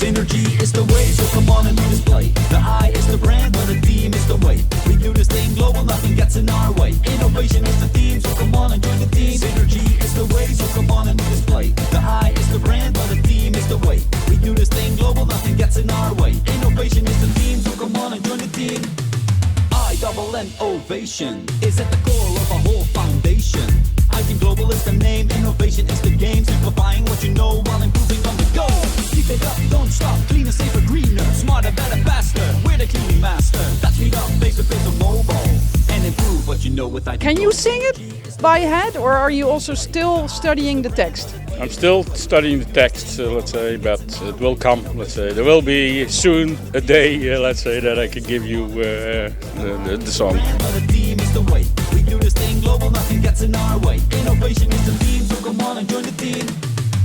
Synergy is the way, so come on and do display. The I is the brand, but the team is the way. We do this thing global, nothing gets in our way. Innovation is the theme, so come on and join the team. Synergy is the way, so come on and do display. The I is the brand, but the team is the way. We do this thing global, nothing gets in our way. Innovation is the theme, so come on and join the team. Innovation is at the core of our whole foundation. Iteam Global is the name, innovation is the game. Simplifying what you know while improving on the go. Keep it up, don't stop, cleaner, safer, greener. Smarter, better, faster, we're the cleaning master. Touch me up, face to face or mobile. And improve what you know with Iteam Can you sing it by head, or are you also still studying the text? I'm still studying the text, let's say, but it will come. Let's say there will be soon a day, let's say, that I can give you the song. The team is the way. We do this thing global, nothing gets in our way. Innovation is the theme, so come on and join the team.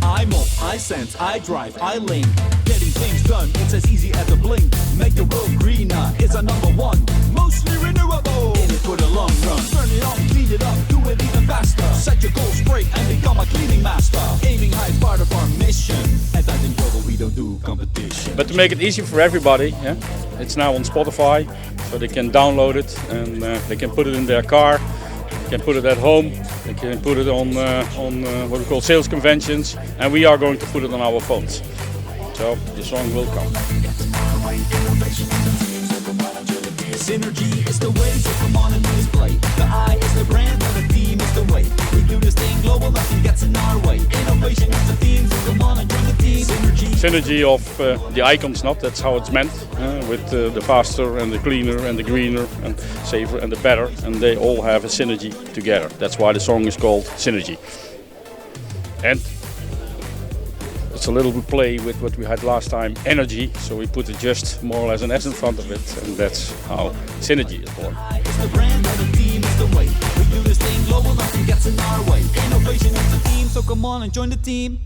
I move, I sense, I drive, I link. Getting things done, it's as easy as a blink. Make the world greener, it's our number one. Mostly renewable, in it for the long run. Turn it on, clean it up, do it even faster. Set your goals straight and become a cleaning master. Aiming high is part of our mission. At Iteam Global we don't do competition. But to make it easy for everybody, yeah, it's now on Spotify, so they can download it and they can put it in their car. They can put it at home, they can put it on what we call sales conventions, and we are going to put it on our phones. So the song will come. Synergy is the way, so come on and do display. The I is the brand, and the team is the way. We do this thing global, nothing gets in our way. Innovation is the theme, so come on and join the team. Synergy of the icons, not that's how it's meant, with the faster and the cleaner and the greener and safer and the better, and they all have a synergy together. That's why the song is called Synergy. And it's a little bit play with what we had last time, energy, so we put it just more or less an S in front of it, and that's how Synergy is born. It's the brand and the team is the way. We do this thing global, nothing gets in our way. Innovation is the theme, so come on and join the team.